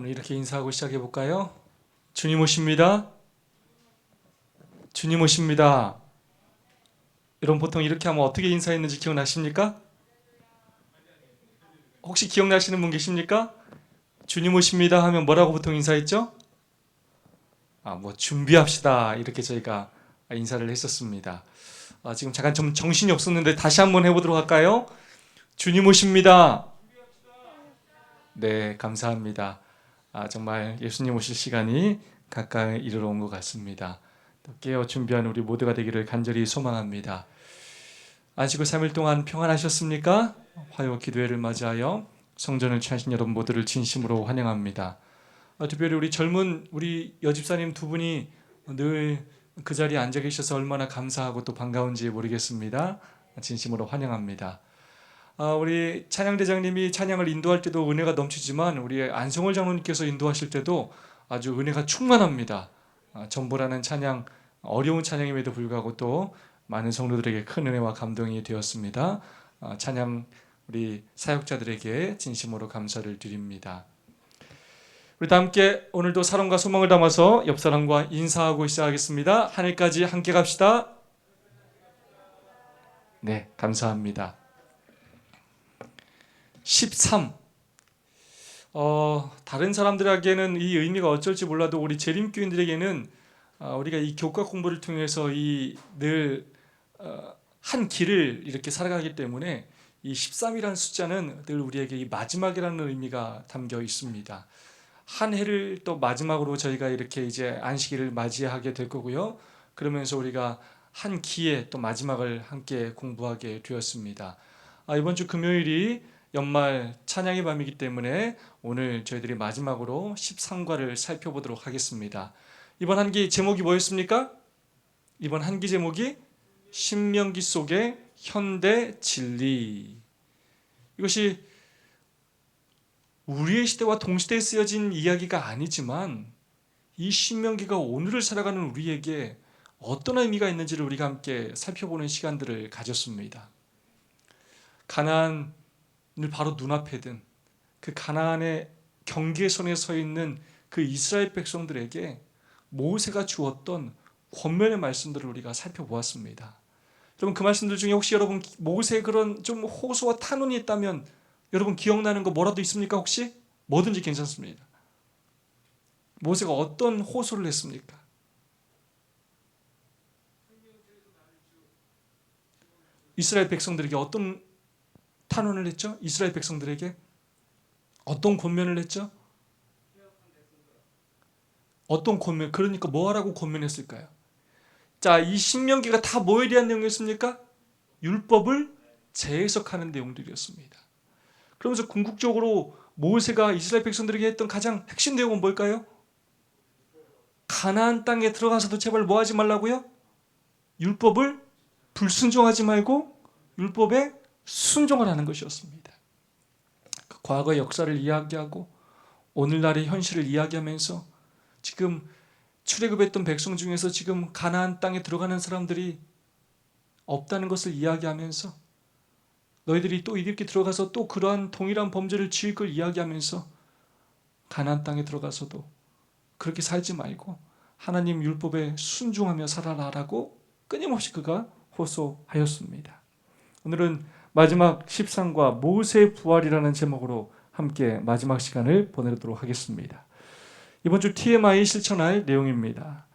오늘 이렇게 인사하고 시작해 볼까요? 주님 오십니다. 주님 오십니다. 여러분 보통 이렇게 하면 어떻게 인사했는지 기억나십니까? 혹시 기억나시는 분 계십니까? 주님 오십니다 하면 뭐라고 보통 인사했죠? 뭐 준비합시다 이렇게 저희가 인사를 했었습니다. 지금 잠깐 좀 정신이 없었는데 다시 한번 해보도록 할까요? 주님 오십니다. 네, 감사합니다. 정말 예수님 오실 시간이 가까이 이르러 온 것 같습니다. 또 깨어 준비한 우리 모두가 되기를 간절히 소망합니다. 안식구 3일 동안 평안하셨습니까? 화요 기도회를 맞이하여 성전을 취하신 여러분 모두를 진심으로 환영합니다. 특별히 우리 젊은 우리 여집사님 두 분이 늘 그 자리에 앉아 계셔서 얼마나 감사하고 또 반가운지 모르겠습니다. 진심으로 환영합니다. 우리 찬양대장님이 찬양을 인도할 때도 은혜가 넘치지만 우리 안성월 장로님께서 인도하실 때도 아주 은혜가 충만합니다. 전보라는 찬양, 어려운 찬양임에도 불구하고 또 많은 성도들에게 큰 은혜와 감동이 되었습니다. 찬양 우리 사역자들에게 진심으로 감사를 드립니다. 우리 다 함께 오늘도 사랑과 소망을 담아서 옆 사람과 인사하고 시작하겠습니다. 하늘까지 함께 갑시다. 네, 감사합니다. 13. 다른 사람들에게는 이 의미가 어쩔지 몰라도 우리 재림교인들에게는 우리가 이 교과 공부를 통해서 이 늘 한 길을 이렇게 살아가기 때문에 이 13이라는 숫자는 늘 우리에게 이 마지막이라는 의미가 담겨 있습니다. 한 해를 또 마지막으로 저희가 이렇게 이제 안식일을 맞이하게 될 거고요. 그러면서 우리가 한 기에 또 마지막을 함께 공부하게 되었습니다. 이번 주 금요일이 연말 찬양의 밤이기 때문에 오늘 저희들이 마지막으로 13과를 살펴보도록 하겠습니다. 이번 한기 제목이 뭐였습니까? 이번 한기 제목이 신명기 속의 현대 진리. 이것이 우리의 시대와 동시대에 쓰여진 이야기가 아니지만 이 신명기가 오늘을 살아가는 우리에게 어떤 의미가 있는지를 우리가 함께 살펴보는 시간들을 가졌습니다. 가나안을 바로 눈앞에 든 그 가나안의 경계선에 서 있는 그 이스라엘 백성들에게 모세가 주었던 권면의 말씀들을 우리가 살펴보았습니다. 여러분 그 말씀들 중에 혹시 여러분 모세의 그런 좀 호소와 탄원이 있다면 여러분 기억나는 거 뭐라도 있습니까? 혹시? 뭐든지 괜찮습니다. 모세가 어떤 호소를 했습니까? 이스라엘 백성들에게 어떤 탄원을 했죠? 이스라엘 백성들에게 어떤 권면을 했죠? 어떤 권면, 그러니까 뭐 하라고 권면했을까요? 자, 이 신명기가 다 뭐에 대한 내용이었습니까? 율법을 재해석하는 내용들이었습니다. 그러면서 궁극적으로 모세가 이스라엘 백성들에게 했던 가장 핵심 내용은 뭘까요? 가나안 땅에 들어가서도 제발 뭐 하지 말라고요? 율법을 불순종하지 말고 율법에 순종을 하는 것이었습니다. 그 과거의 역사를 이야기하고 오늘날의 현실을 이야기하면서 지금 출애굽했던 백성 중에서 지금 가나안 땅에 들어가는 사람들이 없다는 것을 이야기하면서 너희들이 또 이렇게 들어가서 또 그러한 동일한 범죄를 지을 걸 이야기하면서 가나안 땅에 들어가서도 그렇게 살지 말고 하나님 율법에 순종하며 살아라라고 끊임없이 그가 호소하였습니다. 오늘은 마지막 13과 모세의 부활이라는 제목으로 함께 마지막 시간을 보내도록 하겠습니다. 이번 주 TMI 실천할 내용입니다.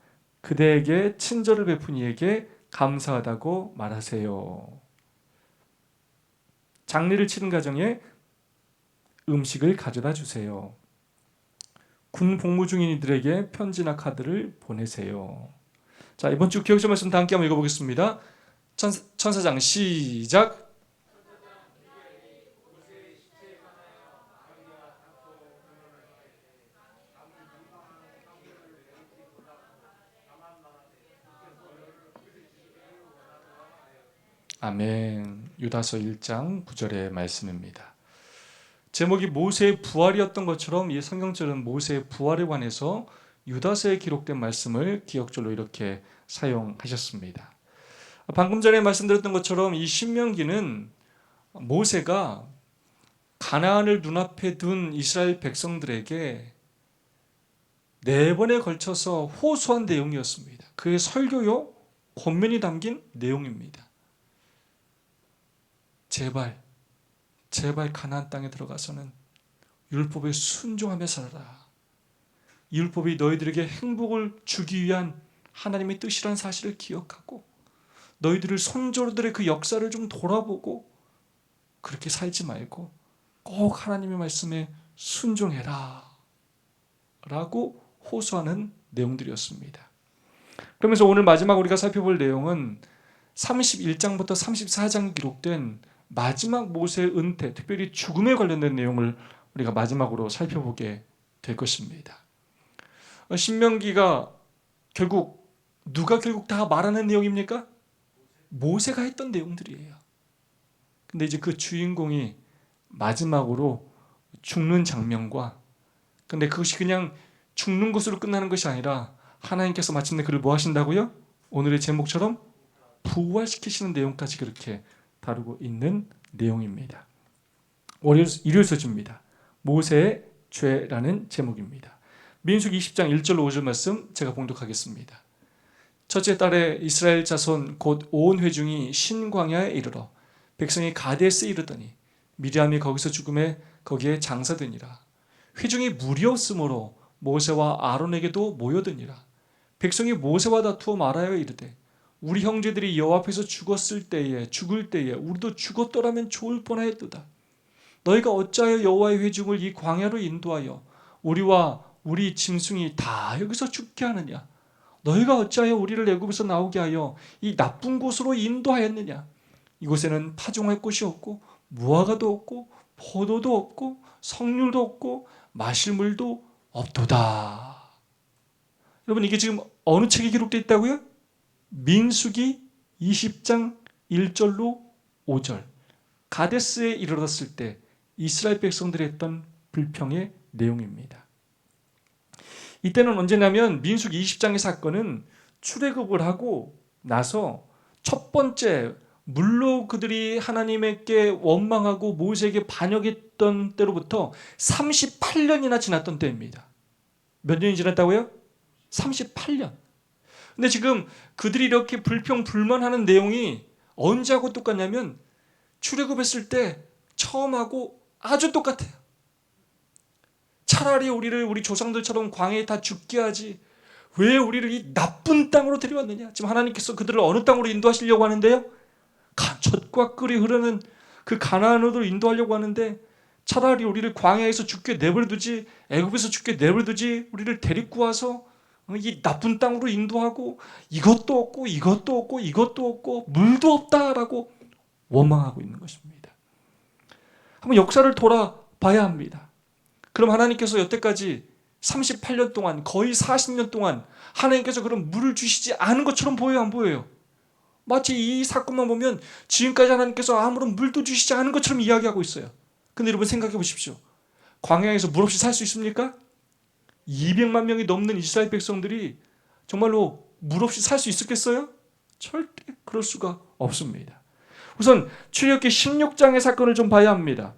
그대에게 친절을 베푼 이에게 감사하다고 말하세요. 장례를 치른 가정에 음식을 가져다 주세요. 군 복무 중인 이들에게 편지나 카드를 보내세요. 자, 이번 주 기억점 말씀 다 함께 한번 읽어보겠습니다. 천사장 시작. 아멘. 유다서 1장 9절의 말씀입니다. 제목이 모세의 부활이었던 것처럼 이 성경절은 모세의 부활에 관해서 유다서에 기록된 말씀을 기억절로 이렇게 사용하셨습니다. 방금 전에 말씀드렸던 것처럼 이 신명기는 모세가 가나안을 눈앞에 둔 이스라엘 백성들에게 4번에 걸쳐서 호소한 내용이었습니다. 그의 설교요 권면이 담긴 내용입니다. 제발 가나안 땅에 들어가서는 율법에 순종하며 살아라. 율법이 너희들에게 행복을 주기 위한 하나님의 뜻이라는 사실을 기억하고 너희들을 선조들의 그 역사를 좀 돌아보고 그렇게 살지 말고 꼭 하나님의 말씀에 순종해라 라고 호소하는 내용들이었습니다. 그러면서 오늘 마지막 우리가 살펴볼 내용은 31장부터 34장에 기록된 마지막 모세의 은퇴, 특별히 죽음에 관련된 내용을 우리가 마지막으로 살펴보게 될 것입니다. 신명기가 누가 결국 다 말하는 내용입니까? 모세가 했던 내용들이에요. 근데 이제 그 주인공이 마지막으로 죽는 장면과, 근데 그것이 그냥 죽는 것으로 끝나는 것이 아니라 하나님께서 마침내 그를 뭐 하신다고요? 오늘의 제목처럼 부활시키시는 내용까지 그렇게 다루고 있는 내용입니다. 일요일 서주입니다. 모세의 죄라는 제목입니다. 민수기 20장 1절로 5절 말씀 제가 봉독하겠습니다. 첫째 달에 이스라엘 자손 곧 온 회중이 신광야에 이르러 백성이 가데스에 이르더니 미리암이 거기서 죽음에 거기에 장사되니라. 회중이 무리 없으므로 모세와 아론에게도 모여드니라. 백성이 모세와 다투어 말하여 이르되 우리 형제들이 여호와 앞에서 죽을 때에 우리도 죽었더라면 좋을 뻔하였도다. 너희가 어찌하여 여호와의 회중을 이 광야로 인도하여 우리와 우리 짐승이 다 여기서 죽게 하느냐? 너희가 어찌하여 우리를 애굽에서 나오게 하여 이 나쁜 곳으로 인도하였느냐? 이곳에는 파종할 곳이 없고 무화과도 없고 포도도 없고 석류도 없고 마실 물도 없도다. 여러분, 이게 지금 어느 책에 기록되어 있다고요? 민수기 20장 1절로 5절. 가데스에 이르렀을 때 이스라엘 백성들이 했던 불평의 내용입니다. 이때는 언제냐면 민수기 20장의 사건은 출애굽을 하고 나서 첫 번째 물로 그들이 하나님께 원망하고 모세에게 반역했던 때로부터 38년이나 지났던 때입니다. 몇 년이 지났다고요? 38년. 근데 지금 그들이 이렇게 불평 불만하는 내용이 언제하고 똑같냐면 출애굽했을 때 처음하고 아주 똑같아요. 차라리 우리 조상들처럼 광야에 다 죽게 하지 왜 우리를 이 나쁜 땅으로 데려왔느냐. 지금 하나님께서 그들을 어느 땅으로 인도하시려고 하는데요? 젖과 꿀이 흐르는 그 가나안으로 인도하려고 하는데 차라리 우리를 광야에서 죽게 내버려두지, 애굽에서 죽게 내버려두지, 우리를 데리고 와서 이 나쁜 땅으로 인도하고 이것도 없고 이것도 없고 이것도 없고 물도 없다라고 원망하고 있는 것입니다. 한번 역사를 돌아봐야 합니다. 그럼 하나님께서 여태까지 38년 동안, 거의 40년 동안 하나님께서 그런 물을 주시지 않은 것처럼 보여요, 안 보여요? 마치 이 사건만 보면 지금까지 하나님께서 아무런 물도 주시지 않은 것처럼 이야기하고 있어요. 근데 여러분 생각해 보십시오. 광야에서 물 없이 살 수 있습니까? 200만 명이 넘는 이스라엘 백성들이 정말로 물 없이 살 수 있었겠어요? 절대 그럴 수가 없습니다. 우선 출애굽기 16장의 사건을 좀 봐야 합니다.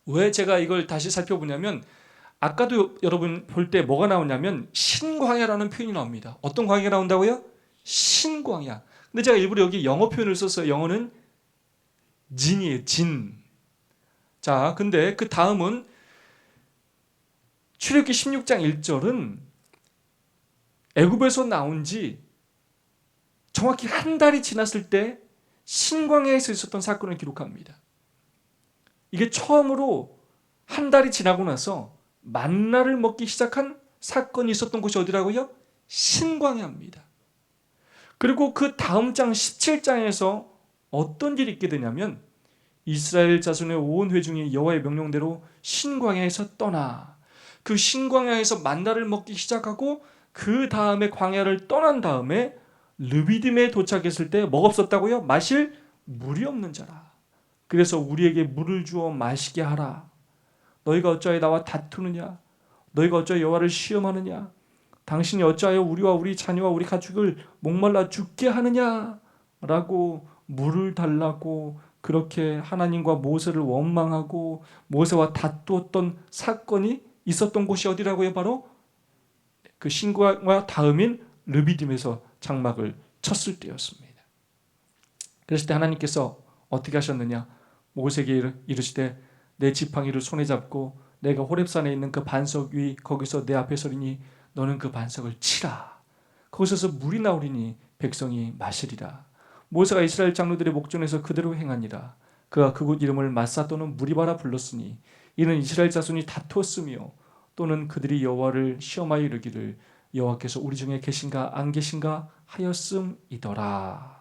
왜 제가 이걸 다시 살펴보냐면 아까도 여러분 볼 때 뭐가 나오냐면 신광야라는 표현이 나옵니다. 어떤 광야가 나온다고요? 신광야. 근데 제가 일부러 여기 영어 표현을 썼어요. 영어는 진이에요. 진. 자, 근데 그 다음은 출애굽기 16장 1절은 애굽에서 나온 지 정확히 한 달이 지났을 때 신광야에서 있었던 사건을 기록합니다. 이게 처음으로 한 달이 지나고 나서 만나를 먹기 시작한 사건이 있었던 곳이 어디라고요? 신광야입니다. 그리고 그 다음 장 17장에서 어떤 일이 있게 되냐면 이스라엘 자손의 온 회중이 여호와의 명령대로 신광야에서 떠나 그 신광야에서 만나를 먹기 시작하고 그 다음에 광야를 떠난 다음에 르비딤에 도착했을 때 뭐가 없었다고요? 마실 물이 없는 자라. 그래서 우리에게 물을 주어 마시게 하라. 너희가 어찌하여 나와 다투느냐? 너희가 어찌하여 여호와를 시험하느냐? 당신이 어찌하여 우리와 우리 자녀와 우리 가축을 목말라 죽게 하느냐? 라고 물을 달라고 그렇게 하나님과 모세를 원망하고 모세와 다투었던 사건이 있었던 곳이 어디라고요? 바로 그 신광야 다음인 르비딤에서 장막을 쳤을 때였습니다. 그랬을 때 하나님께서 어떻게 하셨느냐? 모세에게 이르시되 내 지팡이를 손에 잡고 내가 호렙산에 있는 그 반석 위 거기서 내 앞에 서리니 너는 그 반석을 치라. 거기서 물이 나오리니 백성이 마시리라. 모세가 이스라엘 장로들의 목전에서 그대로 행하니라. 그가 그곳 이름을 마사 또는 무리바라 불렀으니 이는 이스라엘 자손이 다투었으며 또는 그들이 여호와를 시험하여 이르기를 여호와께서 우리 중에 계신가 안 계신가 하였음이더라.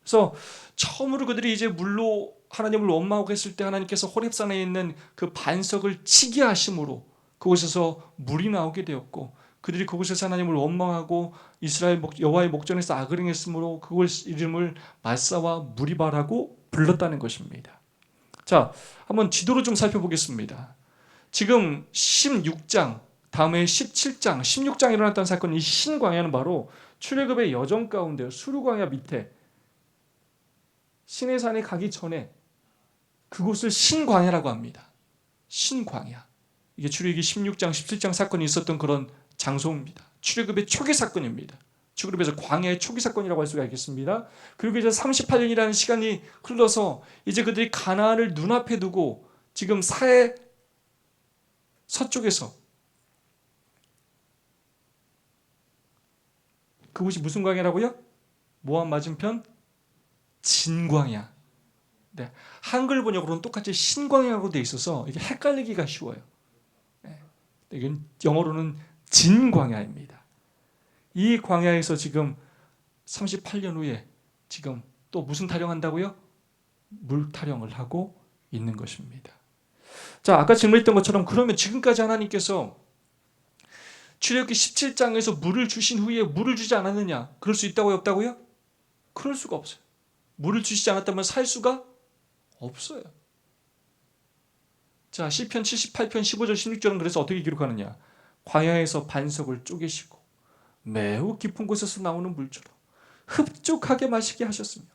그래서 처음으로 그들이 이제 물로 하나님을 원망하고 했을 때 하나님께서 호렙산에 있는 그 반석을 치게 하심으로 그곳에서 물이 나오게 되었고, 그들이 그곳에서 하나님을 원망하고 이스라엘 여호와의 목전에서 악을 행했으므로 그곳 이름을 마사와 무리바라고 불렀다는 것입니다. 자, 한번 지도를 좀 살펴보겠습니다. 지금 16장 다음에 17장 16장에 일어났던 사건, 이 신광야는 바로 출애굽의 여정 가운데 수르광야 밑에 시내산에 가기 전에 그곳을 신광야라고 합니다. 신광야. 이게 출애굽기 16장 17장 사건이 있었던 그런 장소입니다. 출애굽의 초기 사건입니다. 출애굽에서 광야의 초기 사건이라고 할 수가 있겠습니다. 그리고 이제 38년이라는 시간이 흘러서 이제 그들이 가나안을 눈앞에 두고 지금 사해 서쪽에서, 그곳이 무슨 광야라고요? 모압 맞은편 진광야. 네, 한글 번역으로는 똑같이 신광야라고 되어 있어서 이게 헷갈리기가 쉬워요. 네, 이건 영어로는 진광야입니다. 이 광야에서 지금 38년 후에 지금 또 무슨 타령한다고요? 물 타령을 하고 있는 것입니다. 자, 아까 질문했던 것처럼 그러면 지금까지 하나님께서 출애굽기 17장에서 물을 주신 후에 물을 주지 않았느냐? 그럴 수 있다고요? 없다고요? 그럴 수가 없어요. 물을 주시지 않았다면 살 수가 없어요. 자, 시편 78편 15절 16절은 그래서 어떻게 기록하느냐? 광야에서 반석을 쪼개시고 매우 깊은 곳에서 나오는 물처럼 흡족하게 마시게 하셨으며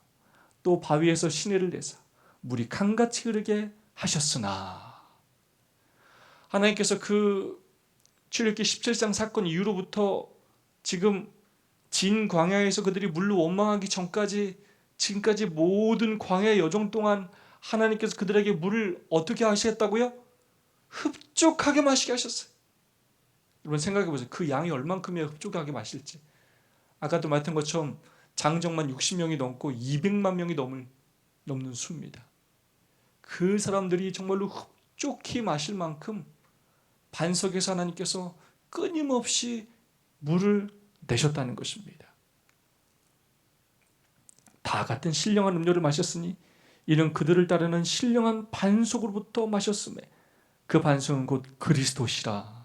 또 바위에서 시내를 내사 물이 강같이 흐르게 하셨으나, 하나님께서 그 출애굽기 17장 사건 이후로부터 지금 진 광야에서 그들이 물로 원망하기 전까지 지금까지 모든 광야의 여정 동안 하나님께서 그들에게 물을 어떻게 하시겠다고요? 흡족하게 마시게 하셨어요. 여러분 생각해 보세요. 그 양이 얼만큼이야 흡족하게 마실지. 아까도 말했던 것처럼 장정만 60명이 넘고 200만 명이 넘는 수입니다. 그 사람들이 정말로 흡족히 마실 만큼 반석에서 하나님께서 끊임없이 물을 내셨다는 것입니다. 다 같은 신령한 음료를 마셨으니 이는 그들을 따르는 신령한 반석으로부터 마셨음에 그 반석은 곧 그리스도시라.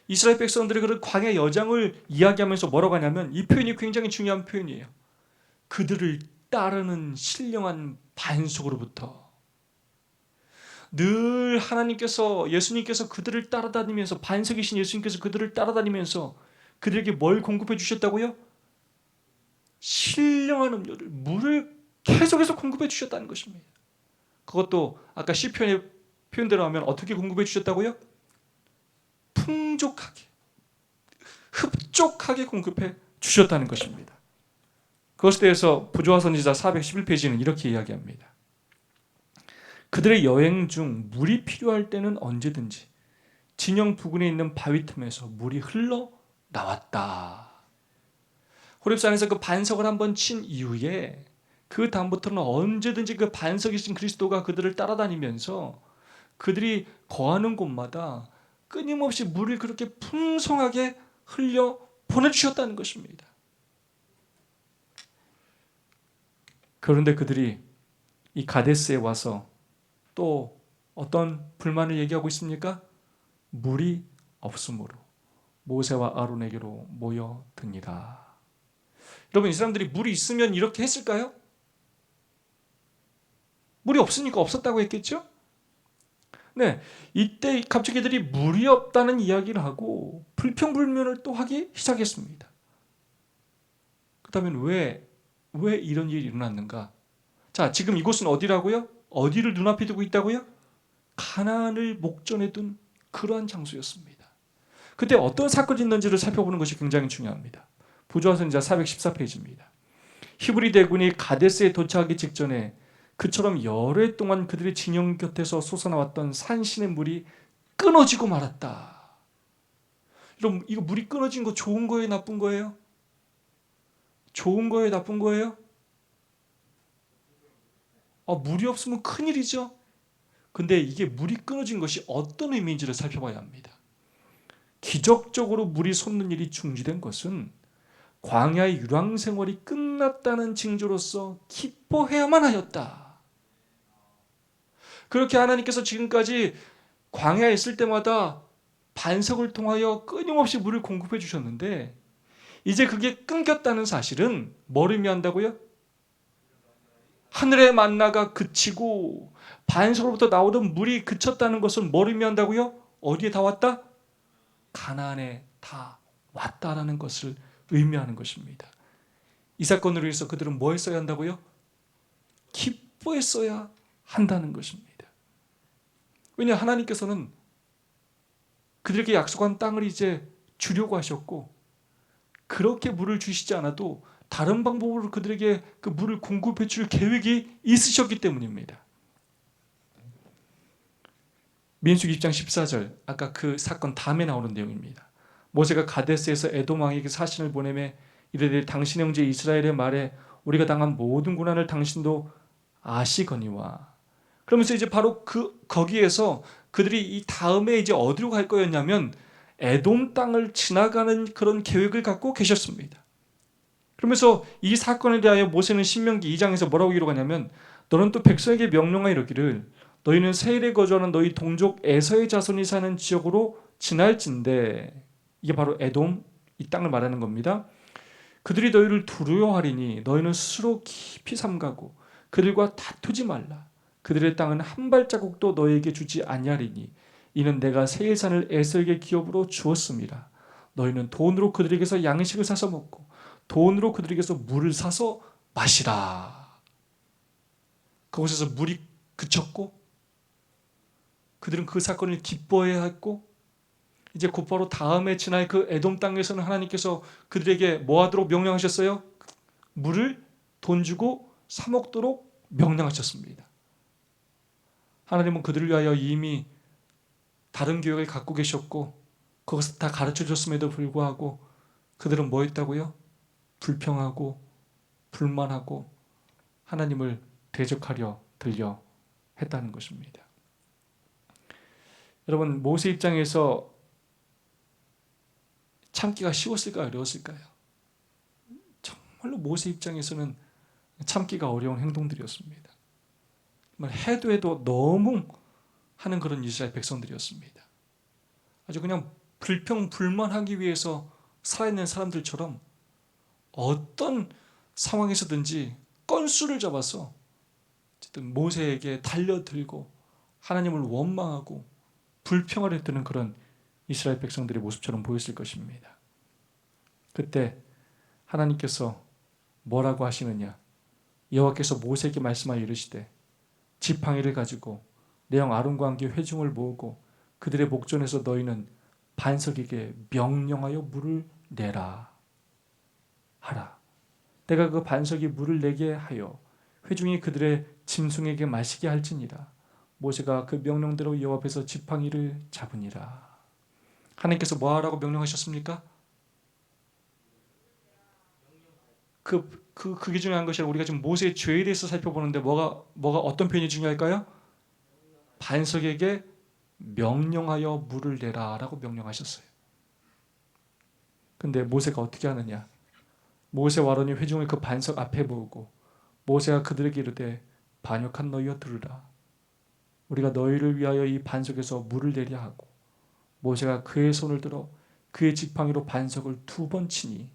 이스라엘 백성들이 그런 광야 여정을 이야기하면서 뭐라고 하냐면, 이 표현이 굉장히 중요한 표현이에요. 그들을 따르는 신령한 반석으로부터. 늘 하나님께서, 예수님께서 그들을 따라다니면서, 반석이신 예수님께서 그들을 따라다니면서 그들에게 뭘 공급해 주셨다고요? 신령한 음료를, 물을 계속해서 공급해 주셨다는 것입니다. 그것도 아까 시편의 표현대로 하면 어떻게 공급해 주셨다고요? 풍족하게, 흡족하게 공급해 주셨다는 것입니다. 그것에 대해서 부조화 선지자 411페이지는 이렇게 이야기합니다. 그들의 여행 중 물이 필요할 때는 언제든지 진영 부근에 있는 바위 틈에서 물이 흘러 나왔다. 호렙산에서 그 반석을 한번 친 이후에 그 다음부터는 언제든지 그 반석이신 그리스도가 그들을 따라다니면서 그들이 거하는 곳마다 끊임없이 물을 그렇게 풍성하게 흘려 보내주셨다는 것입니다. 그런데 그들이 이 가데스에 와서 또 어떤 불만을 얘기하고 있습니까? 물이 없으므로 모세와 아론에게로 모여드니라. 여러분, 이 사람들이 물이 있으면 이렇게 했을까요? 물이 없으니까 없었다고 했겠죠? 네, 이때 갑자기 그들이 물이 없다는 이야기를 하고 불평불만을 또 하기 시작했습니다. 그렇다면 왜 이런 일이 일어났는가? 자, 지금 이곳은 어디라고요? 어디를 눈앞에 두고 있다고요? 가나안을 목전에 둔 그러한 장소였습니다. 그때 어떤 사건이 있는지를 살펴보는 것이 굉장히 중요합니다. 부조화선지자 414페이지입니다. 히브리 대군이 가데스에 도착하기 직전에 그처럼 여러 해 동안 그들의 진영 곁에서 솟아나왔던 산신의 물이 끊어지고 말았다. 여러분, 이거 물이 끊어진 거 좋은 거예요, 나쁜 거예요? 좋은 거예요, 나쁜 거예요? 물이 없으면 큰일이죠. 근데 이게 물이 끊어진 것이 어떤 의미인지를 살펴봐야 합니다. 기적적으로 물이 솟는 일이 중지된 것은 광야의 유랑 생활이 끝났다는 징조로서 기뻐해야만 하였다. 그렇게 하나님께서 지금까지 광야에 있을 때마다 반석을 통하여 끊임없이 물을 공급해 주셨는데 이제 그게 끊겼다는 사실은 뭘 의미한다고요? 하늘의 만나가 그치고 반석으로부터 나오던 물이 그쳤다는 것은 뭘 의미한다고요? 어디에 다 왔다? 가나안에 다 왔다라는 것을 의미하는 것입니다. 이 사건으로 인해서 그들은 뭐 했어야 한다고요? 기뻐했어야 한다는 것입니다. 왜냐, 하나님께서는 그들에게 약속한 땅을 이제 주려고 하셨고 그렇게 물을 주시지 않아도 다른 방법으로 그들에게 그 물을 공급해 줄 계획이 있으셨기 때문입니다. 민수기 6장 14절, 아까 그 사건 다음에 나오는 내용입니다. 모세가 가데스에서 에돔 왕에게 사신을 보내매 이르되 당신의 형제 이스라엘의 말에 우리가 당한 모든 고난을 당신도 아시거니와. 그러면서 이제 바로 거기에서 그들이 이 다음에 이제 어디로 갈 거였냐면 에돔 땅을 지나가는 그런 계획을 갖고 계셨습니다. 그러면서 이 사건에 대하여 모세는 신명기 2장에서 뭐라고 기록하냐면 너는 또 백성에게 명령하여 이르기를 너희는 세일에 거주하는 너희 동족 에서의 자손이 사는 지역으로 지날진대. 이게 바로 에돔, 이 땅을 말하는 겁니다. 그들이 너희를 두려워하리니 너희는 스스로 깊이 삼가고 그들과 다투지 말라. 그들의 땅은 한 발자국도 너희에게 주지 아니하리니 이는 내가 세일산을 에서에게 기업으로 주었습니다. 너희는 돈으로 그들에게서 양식을 사서 먹고 돈으로 그들에게서 물을 사서 마시라. 그곳에서 물이 그쳤고 그들은 그 사건을 기뻐해야 했고 이제 곧바로 다음에 지날 그 에돔 땅에서는 하나님께서 그들에게 뭐 하도록 명령하셨어요? 물을 돈 주고 사 먹도록 명령하셨습니다. 하나님은 그들을 위하여 이미 다른 계획을 갖고 계셨고 그것을 다 가르쳐 줬음에도 불구하고 그들은 뭐 했다고요? 불평하고 불만하고 하나님을 대적하려 들려 했다는 것입니다. 여러분, 모세 입장에서 참기가 쉬웠을까요? 어려웠을까요? 정말로 모세 입장에서는 참기가 어려운 행동들이었습니다. 해도 해도 너무 하는 그런 이스라엘 백성들이었습니다. 아주 그냥 불평 불만하기 위해서 살아있는 사람들처럼 어떤 상황에서든지 건수를 잡아서 어쨌든 모세에게 달려들고 하나님을 원망하고 불평을 했던 그런 이스라엘 백성들의 모습처럼 보였을 것입니다. 그때 하나님께서 뭐라고 하시느냐? 여호와께서 모세에게 말씀하여 이르시되 지팡이를 가지고 내 형 아론과 함께 회중을 모으고 그들의 목전에서 너희는 반석에게 명령하여 물을 내라 하라. 내가 그 반석이 물을 내게 하여 회중이 그들의 짐승에게 마시게 할지니라. 모세가 그 명령대로 여호와 앞에서 지팡이를 잡으니라. 하나님께서 뭐 하라고 명령하셨습니까? 그게 중요한 것이 아니라 우리가 지금 모세의 죄에 대해서 살펴보는데 뭐가 어떤 표현이 중요할까요? 반석에게 명령하여 물을 내라라고 명령하셨어요. 근데 모세가 어떻게 하느냐? 모세와 아론이 회중을 그 반석 앞에 모으고 모세가 그들에게 이르되 반역한 너희여 들으라. 우리가 너희를 위하여 이 반석에서 물을 내려 하고 모세가 그의 손을 들어 그의 지팡이로 반석을 2번 치니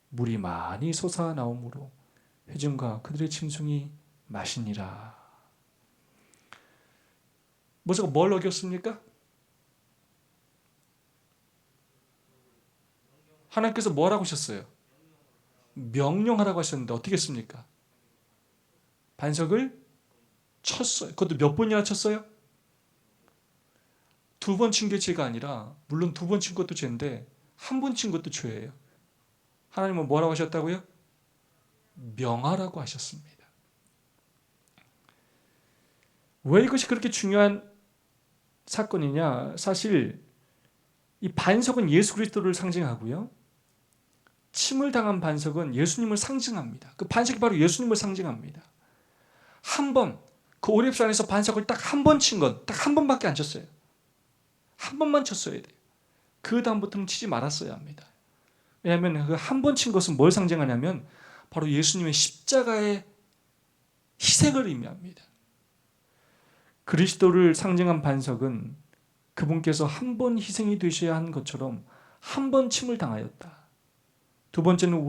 물이 많이 솟아나오므로 회중과 그들의 짐승이 마시니라. 모세가 뭘 어겼습니까? 하나님께서 뭐라고 하셨어요? 명령하라고 하셨는데 어떻게 했습니까? 반석을 쳤어요. 그것도 몇 번이나 쳤어요? 두 번 친 게 죄가 아니라, 물론 두 번 친 것도 죄인데 한 번 친 것도 죄예요. 하나님은 뭐라고 하셨다고요? 명하라고 하셨습니다. 왜 이것이 그렇게 중요한 사건이냐? 사실 이 반석은 예수 그리스도를 상징하고요, 침을 당한 반석은 예수님을 상징합니다. 그 반석이 바로 예수님을 상징합니다. 한 번, 그 오렙산에서 반석을 딱 한 번 친 건 딱 한 번밖에 안 쳤어요. 한 번만 쳤어야 돼요. 그 다음부터는 치지 말았어야 합니다. 왜냐하면 그 한 번 친 것은 뭘 상징하냐면 바로 예수님의 십자가의 희생을 의미합니다. 그리스도를 상징한 반석은 그분께서 한 번 희생이 되셔야 한 것처럼 한 번 침을 당하였다. 두 번째는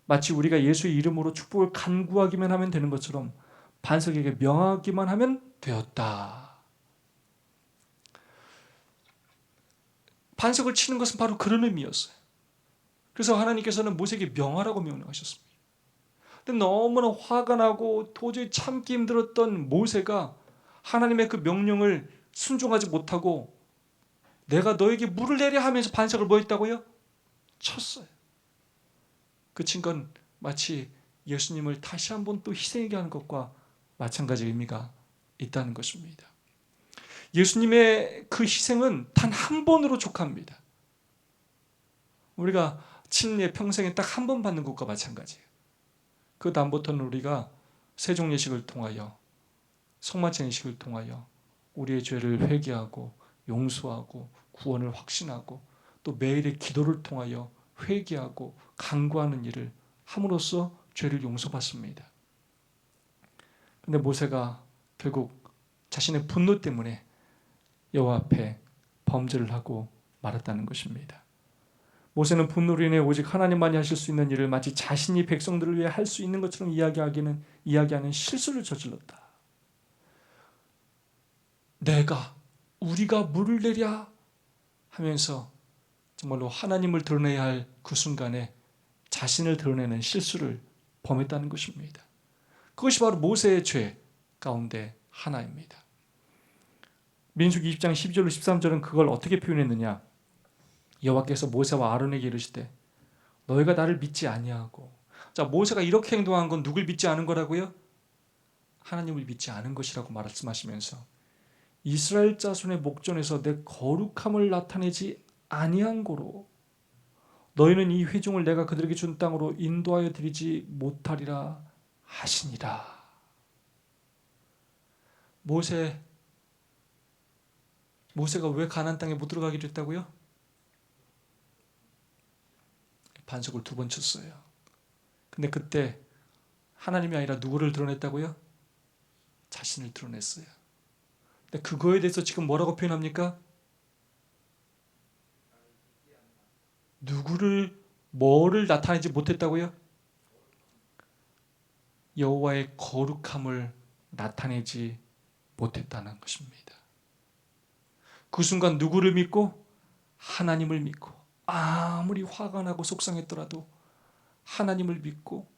마치 우리가 예수의 이름으로 축복을 간구하기만 하면 되는 것처럼 반석에게 명하기만 하면 되었다. 반석을 치는 것은 바로 그런 의미였어요. 그래서 하나님께서는 모세에게 명하라고 명령하셨습니다. 근데 너무나 화가 나고 도저히 참기 힘들었던 모세가 하나님의 그 명령을 순종하지 못하고 내가 너에게 물을 내려 하면서 반석을 뭐 했다고요? 쳤어요. 그 친 건 마치 예수님을 다시 한번 또 희생하게 하는 것과 마찬가지 의미가 있다는 것입니다. 예수님의 그 희생은 단 한 번으로 족합니다. 우리가 친의 평생에 딱 한 번 받는 것과 마찬가지예요. 그 다음부터는 우리가 세종 예식을 통하여, 성만찬 예식을 통하여 우리의 죄를 회개하고 용서하고 구원을 확신하고 또 매일의 기도를 통하여 회개하고 간구하는 일을 함으로써 죄를 용서받습니다. 그런데 모세가 결국 자신의 분노 때문에 여호와 앞에 범죄를 하고 말았다는 것입니다. 모세는 분노로 인해 오직 하나님만이 하실 수 있는 일을 마치 자신이 백성들을 위해 할 수 있는 것처럼 이야기하는 실수를 저질렀다. 우리가 물을 내랴 하면서 정말로 하나님을 드러내야 할 그 순간에 자신을 드러내는 실수를 범했다는 것입니다. 그것이 바로 모세의 죄 가운데 하나입니다. 민수기 20장 12절로 13절은 그걸 어떻게 표현했느냐? 여호와께서 모세와 아론에게 이르시되 너희가 나를 믿지 아니하고, 자, 모세가 이렇게 행동한 건 누굴 믿지 않은 거라고요? 하나님을 믿지 않은 것이라고 말씀하시면서 이스라엘 자손의 목전에서 내 거룩함을 나타내지 아니한 고로 너희는 이 회중을 내가 그들에게 준 땅으로 인도하여 드리지 못하리라 하시니라. 모세가 왜 가나안 땅에 못 들어가기로 했다고요? 반석을 두 번 쳤어요. 근데 그때 하나님이 아니라 누구를 드러냈다고요? 자신을 드러냈어요. 근데 그거에 대해서 지금 뭐라고 표현합니까? 뭐를 나타내지 못했다고요? 여호와의 거룩함을 나타내지 못했다는 것입니다. 그 순간 누구를 믿고? 하나님을 믿고, 아무리 화가 나고 속상했더라도 하나님을 믿고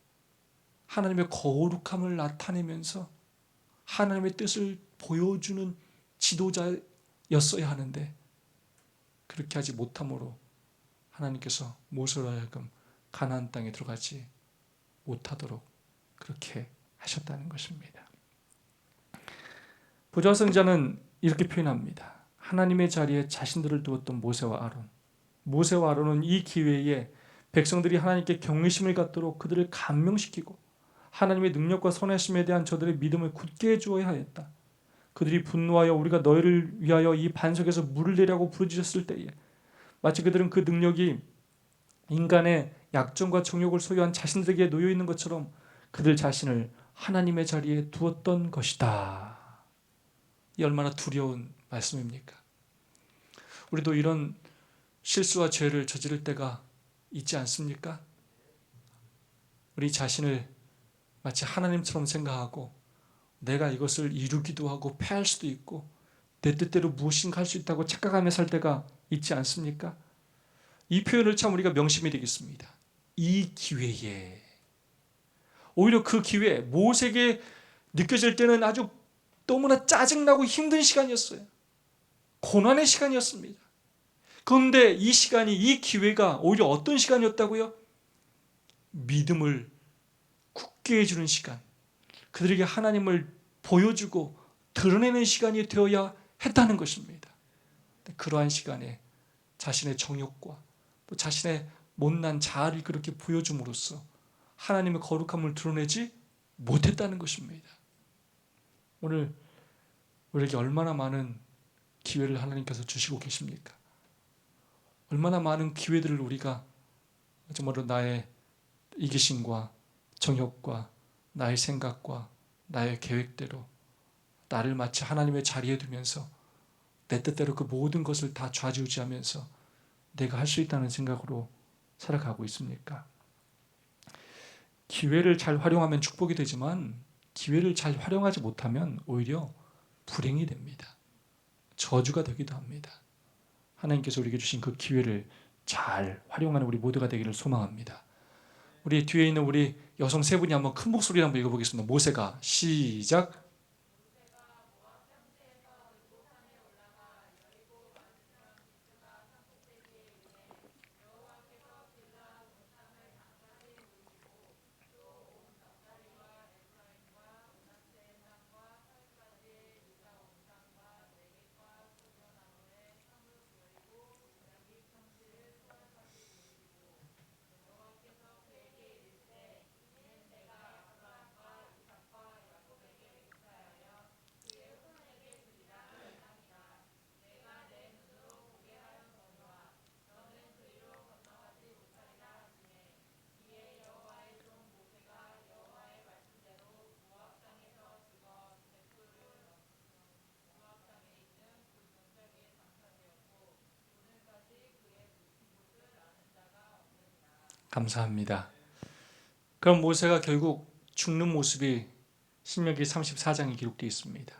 하나님의 거룩함을 나타내면서 하나님의 뜻을 보여주는 지도자였어야 하는데 그렇게 하지 못함으로 하나님께서 모세로 하여금 가나안 땅에 들어가지 못하도록 그렇게 하셨다는 것입니다. 보좌성자는 이렇게 표현합니다. 하나님의 자리에 자신들을 두었던 모세와 아론은 이 기회에 백성들이 하나님께 경외심을 갖도록 그들을 감명시키고 하나님의 능력과 선하심에 대한 저들의 믿음을 굳게 해주어야 하였다. 그들이 분노하여 우리가 너희를 위하여 이 반석에서 물을 내라고 부르짖었을 때에 마치 그들은 그 능력이 인간의 약점과 정욕을 소유한 자신들에게 놓여있는 것처럼 그들 자신을 하나님의 자리에 두었던 것이다. 이 얼마나 두려운 말씀입니까? 우리도 이런 실수와 죄를 저지를 때가 있지 않습니까? 우리 자신을 마치 하나님처럼 생각하고 내가 이것을 이루기도 하고 패할 수도 있고 내 뜻대로 무엇인가 할 수 있다고 착각하며 살 때가 있지 않습니까? 이 표현을 참 우리가 명심해야 되겠습니다. 이 기회에, 오히려 그 기회, 모세에게 느껴질 때는 아주 너무나 짜증나고 힘든 시간이었어요. 고난의 시간이었습니다. 그런데 이 시간이, 이 기회가 오히려 어떤 시간이었다고요? 믿음을 굳게 해주는 시간, 그들에게 하나님을 보여주고 드러내는 시간이 되어야 했다는 것입니다. 그러한 시간에 자신의 정욕과 또 자신의 못난 자아를 그렇게 보여줌으로써 하나님의 거룩함을 드러내지 못했다는 것입니다. 오늘 우리에게 얼마나 많은 기회를 하나님께서 주시고 계십니까? 얼마나 많은 기회들을 우리가 정말로 나의 이기심과 정욕과 나의 생각과 나의 계획대로 나를 마치 하나님의 자리에 두면서 내 뜻대로 그 모든 것을 다 좌지우지하면서 내가 할 수 있다는 생각으로 살아가고 있습니까? 기회를 잘 활용하면 축복이 되지만 기회를 잘 활용하지 못하면 오히려 불행이 됩니다. 저주가 되기도 합니다. 하나님께서 우리에게 주신 그 기회를 잘 활용하는 우리 모두가 되기를 소망합니다. 우리 뒤에 있는 우리 여성 세 분이 한번 큰 목소리로 한번 읽어보겠습니다. 모세가 시작. 감사합니다. 그럼 모세가 결국 죽는 모습이 신명기 34장에 기록되어 있습니다.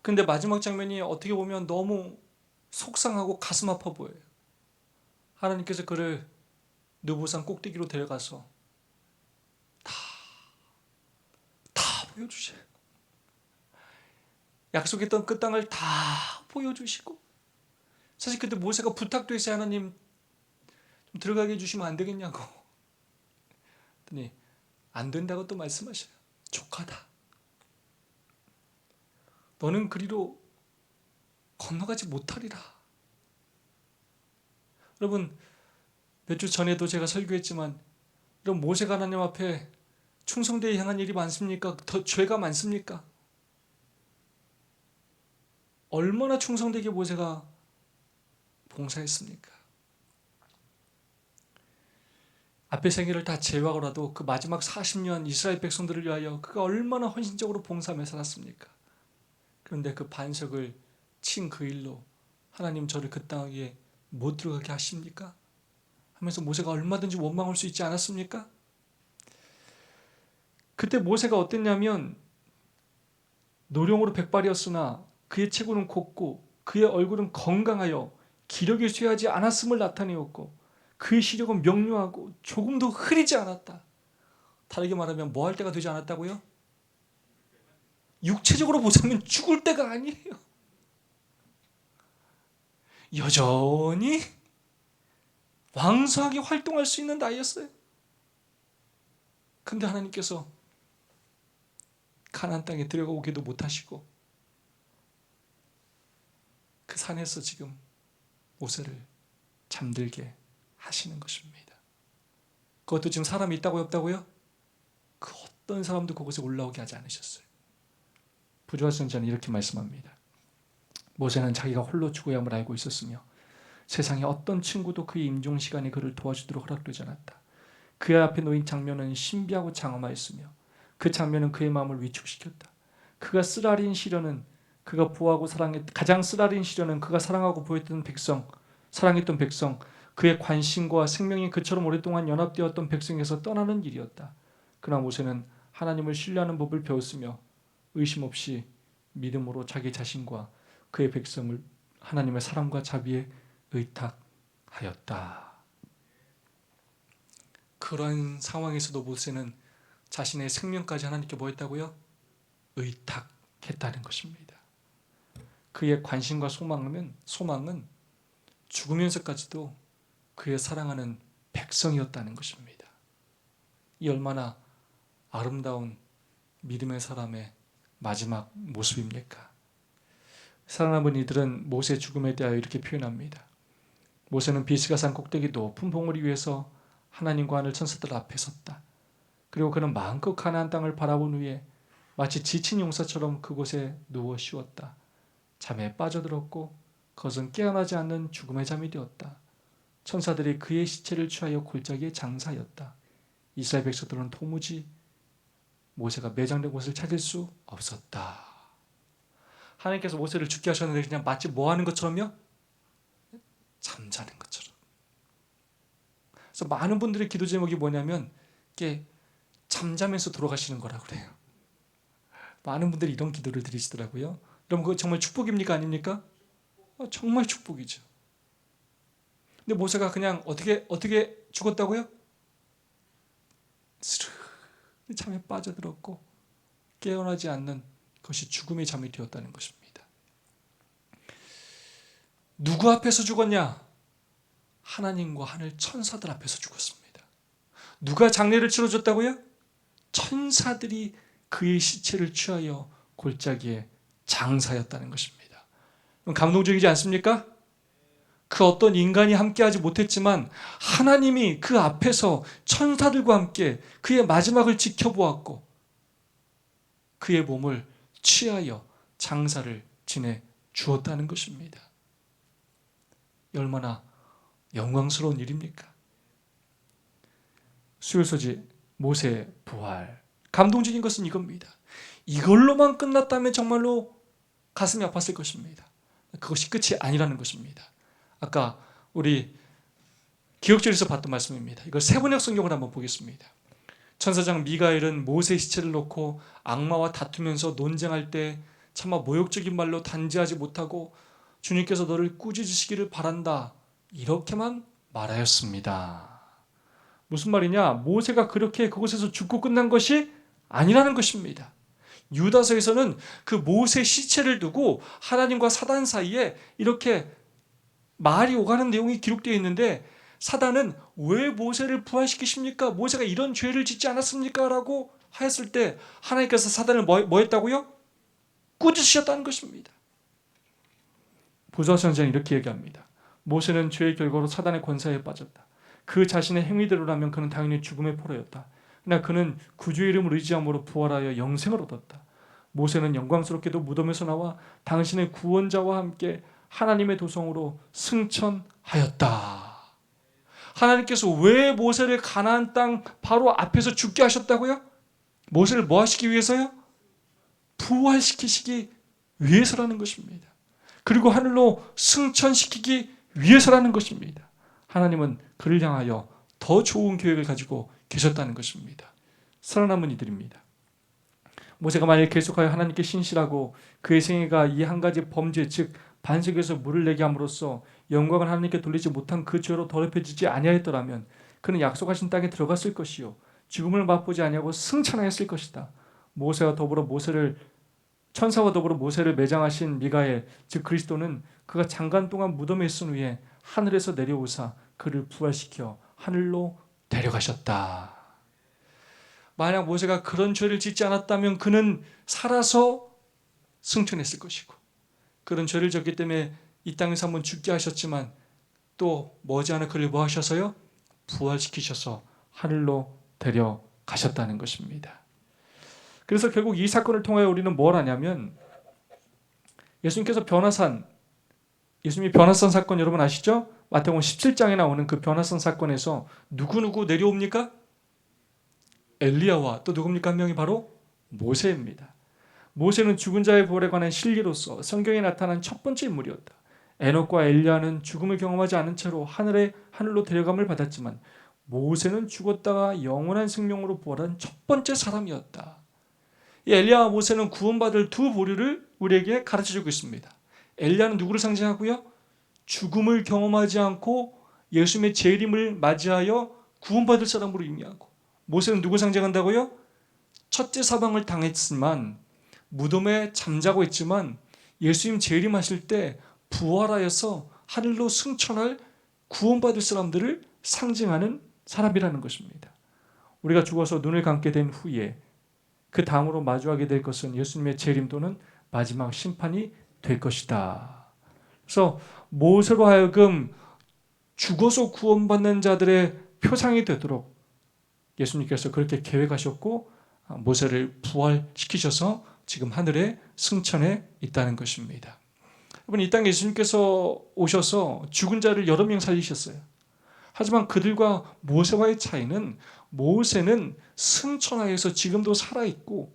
근데 마지막 장면이 어떻게 보면 너무 속상하고 가슴 아파 보여요. 하나님께서 그를 느보산 꼭대기로 데려가서 다 보여주셔요. 약속했던 그 땅을 다 보여주시고, 사실 그때 모세가 부탁도 했어요. 하나님 좀 들어가게 해주시면 안 되겠냐고. 그랬더니 안 된다고 또 말씀하셔요. 족하다. 너는 그리로 건너가지 못하리라. 여러분, 몇 주 전에도 제가 설교했지만, 여러분, 모세가 하나님 앞에 충성되게 향한 일이 많습니까? 더 죄가 많습니까? 얼마나 충성되게 모세가 봉사했습니까? 앞의 생애를 다 제외하고라도 그 마지막 40년 이스라엘 백성들을 위하여 그가 얼마나 헌신적으로 봉사하며 살았습니까? 그런데 그 반석을 친 그 일로 하나님 저를 그 땅에 못 들어가게 하십니까? 하면서 모세가 얼마든지 원망할 수 있지 않았습니까? 그때 모세가 어땠냐면 노령으로 백발이었으나 그의 체구는 곱고 그의 얼굴은 건강하여 기력이 쇠하지 않았음을 나타내었고 그의 시력은 명료하고 조금도 흐리지 않았다. 다르게 말하면 뭐 할 때가 되지 않았다고요? 육체적으로 보자면 죽을 때가 아니에요. 여전히 왕성하게 활동할 수 있는 나이였어요. 근데 하나님께서 가나안 땅에 들어가오기도 못하시고 그 산에서 지금 모세를 잠들게 하시는 것입니다. 그것도 지금 사람이 있다고요, 없다고요? 그 어떤 사람도 그곳에 올라오게 하지 않으셨어요. 부조화 선지자는 이렇게 말씀합니다. 모세는 자기가 홀로 죽어야 함을 알고 있었으며 세상에 어떤 친구도 그의 임종 시간에 그를 도와주도록 허락되지 않았다. 그의 앞에 놓인 장면은 신비하고 장엄하였으며 그 장면은 그의 마음을 위축시켰다. 그가 쓰라린 시련은 그가 보호하고 가장 쓰라린 시련은 그가 사랑하고 보였던 백성, 사랑했던 백성, 그의 관심과 생명이 그처럼 오랫동안 연합되었던 백성에서 떠나는 일이었다. 그러나 모세는 하나님을 신뢰하는 법을 배웠으며 의심 없이 믿음으로 자기 자신과 그의 백성을 하나님의 사랑과 자비에 의탁하였다. 그런 상황에서도 모세는 자신의 생명까지 하나님께 뭐 했다고요? 의탁했다는 것입니다. 그의 관심과 소망은 죽으면서까지도 그의 사랑하는 백성이었다는 것입니다. 이 얼마나 아름다운 믿음의 사람의 마지막 모습입니까? 살아남은 이들은 모세의 죽음에 대하여 이렇게 표현합니다. 모세는 비스가산 꼭대기 높은 봉우리 위에서 하나님과 하늘 천사들 앞에 섰다. 그리고 그는 마음껏 가나안 땅을 바라본 후에 마치 지친 용사처럼 그곳에 누워 쉬었다. 잠에 빠져들었고 그것은 깨어나지 않는 죽음의 잠이 되었다. 천사들이 그의 시체를 취하여 골짜기에 장사하였다. 이스라엘 백성들은 도무지 모세가 매장된 곳을 찾을 수 없었다. 하나님께서 모세를 죽게 하셨는데 그냥 마치 뭐 하는 것처럼요? 잠자는 것처럼. 그래서 많은 분들의 기도 제목이 뭐냐면 이게 잠자면서 돌아가시는 거라고 그래요. 많은 분들이 이런 기도를 드리시더라고요. 여러분 그거 정말 축복입니까? 아닙니까? 정말 축복이죠. 근데 모세가 그냥 어떻게 죽었다고요? 스르르 잠에 빠져들었고 깨어나지 않는 것이 죽음의 잠이 되었다는 것입니다. 누구 앞에서 죽었냐? 하나님과 하늘 천사들 앞에서 죽었습니다. 누가 장례를 치러줬다고요? 천사들이 그의 시체를 취하여 골짜기에 장사였다는 것입니다. 감동적이지 않습니까? 그 어떤 인간이 함께하지 못했지만 하나님이 그 앞에서 천사들과 함께 그의 마지막을 지켜보았고 그의 몸을 취하여 장사를 지내 주었다는 것입니다. 얼마나 영광스러운 일입니까? 수요일 소식 모세의 부활. 감동적인 것은 이겁니다. 이걸로만 끝났다면 정말로 가슴이 아팠을 것입니다. 그것이 끝이 아니라는 것입니다. 아까 우리 기억절에서 봤던 말씀입니다. 이걸 세번역 성경을 한번 보겠습니다. 천사장 미가엘은 모세의 시체를 놓고 악마와 다투면서 논쟁할 때 차마 모욕적인 말로 단죄하지 못하고 주님께서 너를 꾸짖으시기를 바란다 이렇게만 말하였습니다. 무슨 말이냐? 모세가 그렇게 그곳에서 죽고 끝난 것이 아니라는 것입니다. 유다서에서는 그 모세 시체를 두고 하나님과 사단 사이에 이렇게 말이 오가는 내용이 기록되어 있는데 사단은 왜 모세를 부활시키십니까? 모세가 이런 죄를 짓지 않았습니까? 라고 하였을 때 하나님께서 사단을 뭐 했다고요? 꾸짖으셨다는 것입니다. 보좌선지자는 이렇게 얘기합니다. 모세는 죄의 결과로 사단의 권세에 빠졌다. 그 자신의 행위대로라면 그는 당연히 죽음의 포로였다. 그러나 그는 구주의 이름을 의지함으로 부활하여 영생을 얻었다. 모세는 영광스럽게도 무덤에서 나와 당신의 구원자와 함께 하나님의 도성으로 승천하였다. 하나님께서 왜 모세를 가나안 땅 바로 앞에서 죽게 하셨다고요? 모세를 뭐 하시기 위해서요? 부활시키시기 위해서라는 것입니다. 그리고 하늘로 승천시키기 위해서라는 것입니다. 하나님은 그를 향하여 더 좋은 계획을 가지고 계셨다는 것입니다. 살아남은 이들입니다. 모세가 만일 계속하여 하나님께 신실하고 그의 생애가 이 한 가지 범죄 즉 반석에서 물을 내게 함으로써 영광을 하나님께 돌리지 못한 그 죄로 더럽혀지지 아니하였더라면 그는 약속하신 땅에 들어갔을 것이요 죽음을 맛보지 아니하고 승천하였을 것이다. 천사와 더불어 모세를 매장하신 미가엘 즉 그리스도는 그가 장관 동안 무덤에 있은 후에 하늘에서 내려오사 그를 부활시켜 하늘로 데려가셨다. 만약 모세가 그런 죄를 짓지 않았다면 그는 살아서 승천했을 것이고 그런 죄를 졌기 때문에 이 땅에서 한번 죽게 하셨지만 또 머지않아 그를 뭐 하셔서요? 부활시키셔서 하늘로 데려가셨다는 것입니다. 그래서 결국 이 사건을 통하여 우리는 뭘 하냐면 예수님이 변화산 사건 여러분 아시죠? 마태복음 17장에 나오는 그 변화산 사건에서 누구 내려옵니까? 엘리야와 또 누굽니까? 한 명이 바로 모세입니다. 모세는 죽은 자의 부활에 관한 실리로서 성경에 나타난 첫 번째 인물이었다. 에녹과 엘리야는 죽음을 경험하지 않은 채로 하늘로 데려감을 받았지만 모세는 죽었다가 영원한 생명으로 부활한 첫 번째 사람이었다. 이 엘리야와 모세는 구원받을 두 보류를 우리에게 가르쳐주고 있습니다. 엘리야는 누구를 상징하고요? 죽음을 경험하지 않고 예수님의 재림을 맞이하여 구원받을 사람으로 의미하고 모세는 누구 상징한다고요? 첫째 사망을 당했지만 무덤에 잠자고 있지만 예수님 재림하실 때 부활하여서 하늘로 승천할 구원받을 사람들을 상징하는 사람이라는 것입니다. 우리가 죽어서 눈을 감게 된 후에 그 다음으로 마주하게 될 것은 예수님의 재림 또는 마지막 심판이 될 것이다. 그래서 모세로 하여금 죽어서 구원받는 자들의 표상이 되도록 예수님께서 그렇게 계획하셨고 모세를 부활시키셔서 지금 하늘에 승천해 있다는 것입니다. 여러분, 이 땅에 예수님께서 오셔서 죽은 자를 여러 명 살리셨어요. 하지만 그들과 모세와의 차이는 모세는 승천하여서 지금도 살아있고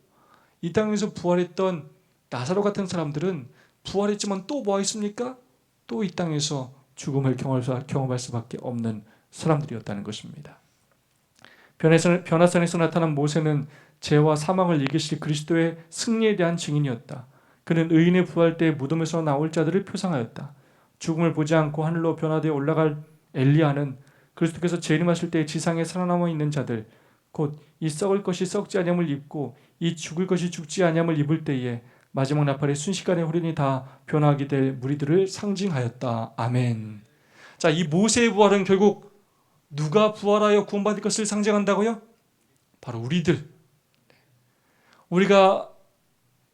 이 땅에서 부활했던 나사로 같은 사람들은 부활했지만 또 뭐 있습니까? 또 이 땅에서 죽음을 경험할 수밖에 없는 사람들이었다는 것입니다. 변화선에서 나타난 모세는 죄와 사망을 이기실 그리스도의 승리에 대한 증인이었다. 그는 의인의 부활 때 무덤에서 나올 자들을 표상하였다. 죽음을 보지 않고 하늘로 변화되어 올라갈 엘리야는 그리스도께서 재림하실 때 지상에 살아남아 있는 자들, 곧 이 썩을 것이 썩지 아니함을 입고 이 죽을 것이 죽지 아니함을 입을 때에 마지막 나팔에 순식간에 호련히 다 변화하게 될 무리들을 상징하였다. 아멘. 자, 이 모세의 부활은 결국 누가 부활하여 구원받을 것을 상징한다고요? 바로 우리들. 우리가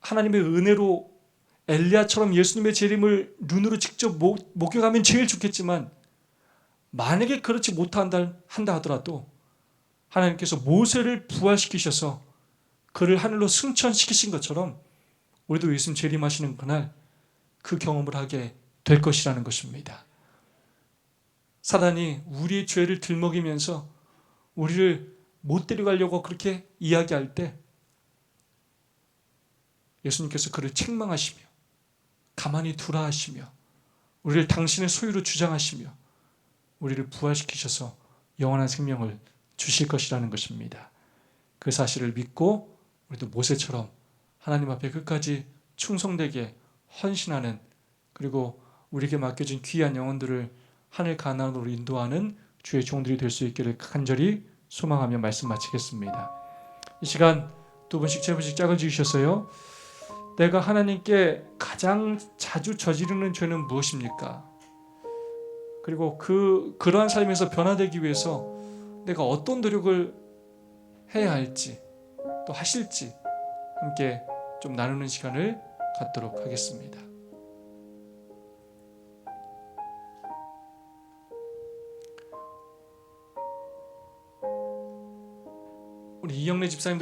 하나님의 은혜로 엘리야처럼 예수님의 재림을 눈으로 직접 목격하면 제일 좋겠지만 만약에 그렇지 못한다 하더라도 하나님께서 모세를 부활시키셔서 그를 하늘로 승천시키신 것처럼 우리도 예수님 재림하시는 그날 그 경험을 하게 될 것이라는 것입니다. 사단이 우리의 죄를 들먹이면서 우리를 못 데려가려고 그렇게 이야기할 때 예수님께서 그를 책망하시며 가만히 두라 하시며 우리를 당신의 소유로 주장하시며 우리를 부활시키셔서 영원한 생명을 주실 것이라는 것입니다. 그 사실을 믿고 우리도 모세처럼 하나님 앞에 끝까지 충성되게 헌신하는, 그리고 우리에게 맡겨진 귀한 영혼들을 하늘 가나안으로 인도하는 주의 종들이 될 수 있기를 간절히 소망하며 말씀 마치겠습니다. 이 시간 두 분씩 세 분씩 짝을 지으셔서요, 내가 하나님께 가장 자주 저지르는 죄는 무엇입니까? 그리고 그러한 삶에서 변화되기 위해서 내가 어떤 노력을 해야 할지 또 하실지 함께 좀 나누는 시간을 갖도록 하겠습니다. 우리 이영래 집사님도